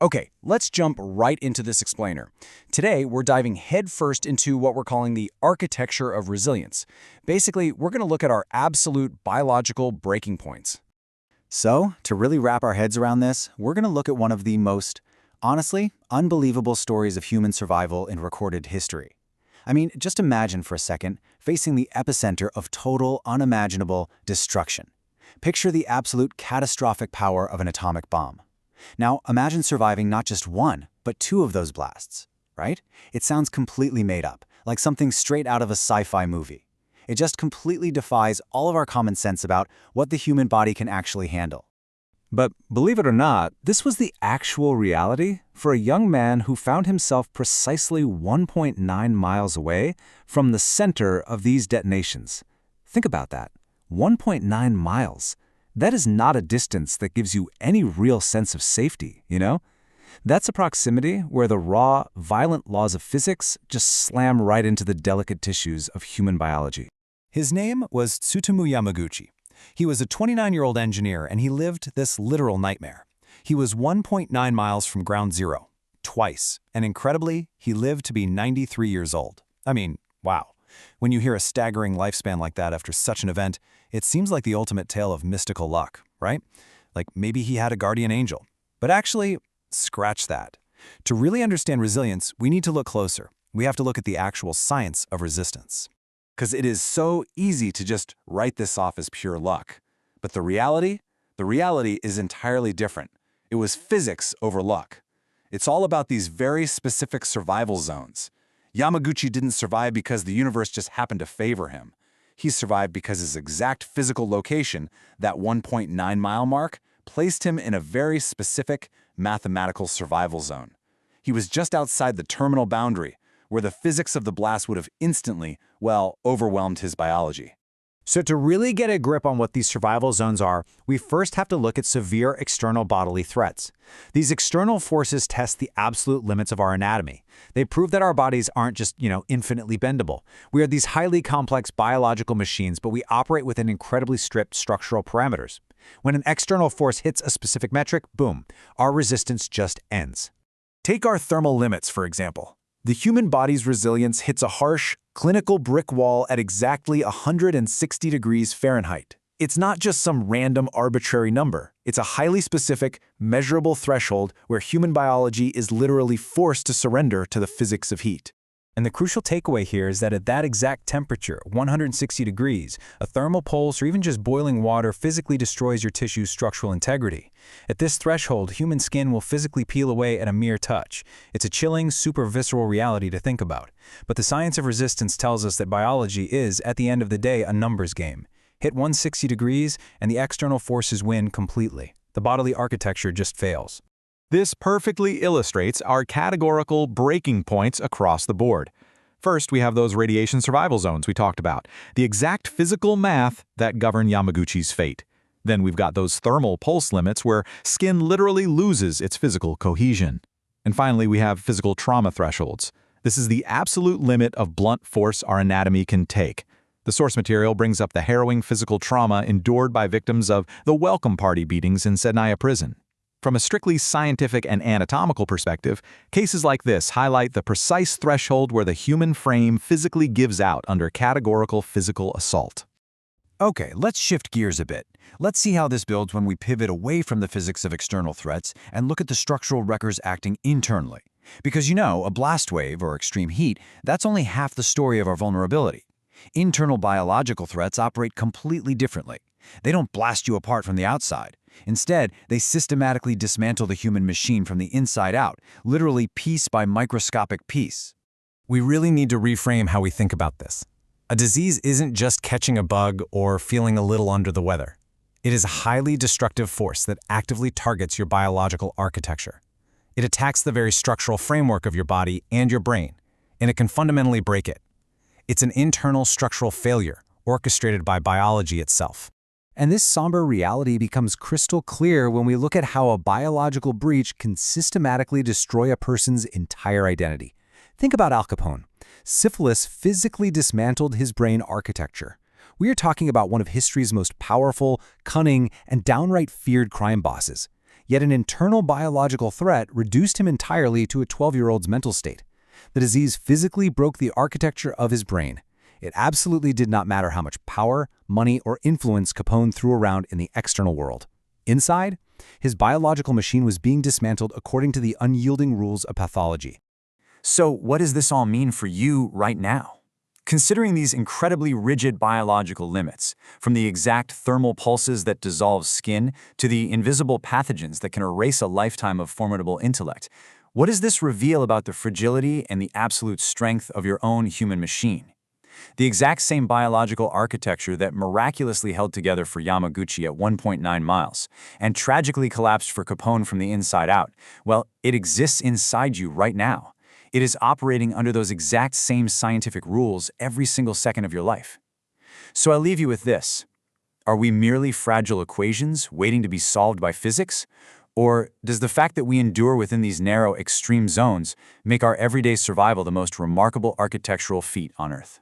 Okay, let's jump right into this explainer. Today, we're diving headfirst into what we're calling the architecture of resilience. Basically, we're going to look at our absolute biological breaking points. So, to really wrap our heads around this, we're going to look at one of the most, honestly, unbelievable stories of human survival in recorded history. I mean, just imagine for a second facing the epicenter of total, unimaginable destruction. Picture the absolute catastrophic power of an atomic bomb. Now, imagine surviving not just one, but two of those blasts, right? It sounds completely made up, like something straight out of a sci-fi movie. It just completely defies all of our common sense about what the human body can actually handle. But believe it or not, this was the actual reality for a young man who found himself precisely 1.9 miles away from the center of these detonations. Think about that. 1.9 miles. That is not a distance that gives you any real sense of safety, you know? That's a proximity where the raw, violent laws of physics just slam right into the delicate tissues of human biology. His name was Tsutomu Yamaguchi. He was a 29-year-old engineer, and he lived this literal nightmare. He was 1.9 miles from ground zero, twice, and incredibly, he lived to be 93 years old. I mean, wow. When you hear a staggering lifespan like that after such an event, it seems like the ultimate tale of mystical luck, right? Like maybe he had a guardian angel. But actually, scratch that. To really understand resilience, we need to look closer. We have to look at the actual science of resistance. Because it is so easy to just write this off as pure luck. But the reality is entirely different. It was physics over luck. It's all about these very specific survival zones. Yamaguchi didn't survive because the universe just happened to favor him. He survived because his exact physical location, that 1.9-mile mark, placed him in a very specific mathematical survival zone. He was just outside the terminal boundary, where the physics of the blast would have instantly, well, overwhelmed his biology. So to really get a grip on what these survival zones are, we first have to look at severe external bodily threats. These external forces test the absolute limits of our anatomy. They prove that our bodies aren't just, infinitely bendable. We are these highly complex biological machines, but we operate within incredibly strict structural parameters. When an external force hits a specific metric, boom, our resistance just ends. Take our thermal limits, for example. The human body's resilience hits a harsh, clinical brick wall at exactly 160 degrees Fahrenheit. It's not just some random arbitrary number. It's a highly specific, measurable threshold where human biology is literally forced to surrender to the physics of heat. And the crucial takeaway here is that at that exact temperature, 160 degrees, a thermal pulse or even just boiling water physically destroys your tissue's structural integrity. At this threshold, human skin will physically peel away at a mere touch. It's a chilling, super visceral reality to think about. But the science of resistance tells us that biology is, at the end of the day, a numbers game. Hit 160 degrees, and the external forces win completely. The bodily architecture just fails. This perfectly illustrates our categorical breaking points across the board. First, we have those radiation survival zones we talked about, the exact physical math that govern Yamaguchi's fate. Then we've got those thermal pulse limits where skin literally loses its physical cohesion. And finally, we have physical trauma thresholds. This is the absolute limit of blunt force our anatomy can take. The source material brings up the harrowing physical trauma endured by victims of the welcome party beatings in Sednaya prison. From a strictly scientific and anatomical perspective, cases like this highlight the precise threshold where the human frame physically gives out under categorical physical assault. Okay, let's shift gears a bit. Let's see how this builds when we pivot away from the physics of external threats and look at the structural wreckers acting internally. Because a blast wave or extreme heat, that's only half the story of our vulnerability. Internal biological threats operate completely differently. They don't blast you apart from the outside. Instead, they systematically dismantle the human machine from the inside out, literally piece by microscopic piece. We really need to reframe how we think about this. A disease isn't just catching a bug or feeling a little under the weather. It is a highly destructive force that actively targets your biological architecture. It attacks the very structural framework of your body and your brain, and it can fundamentally break it. It's an internal structural failure orchestrated by biology itself. And this somber reality becomes crystal clear when we look at how a biological breach can systematically destroy a person's entire identity. Think about Al Capone. Syphilis physically dismantled his brain architecture. We are talking about one of history's most powerful, cunning, and downright feared crime bosses. Yet an internal biological threat reduced him entirely to a 12-year-old's mental state. The disease physically broke the architecture of his brain. It absolutely did not matter how much power, money, or influence Capone threw around in the external world. Inside, his biological machine was being dismantled according to the unyielding rules of pathology. So what does this all mean for you right now? Considering these incredibly rigid biological limits, from the exact thermal pulses that dissolve skin to the invisible pathogens that can erase a lifetime of formidable intellect, what does this reveal about the fragility and the absolute strength of your own human machine? The exact same biological architecture that miraculously held together for Yamaguchi at 1.9 miles and tragically collapsed for Capone from the inside out, well, it exists inside you right now. It is operating under those exact same scientific rules every single second of your life. So I leave you with this. Are we merely fragile equations waiting to be solved by physics? Or does the fact that we endure within these narrow, extreme zones make our everyday survival the most remarkable architectural feat on Earth?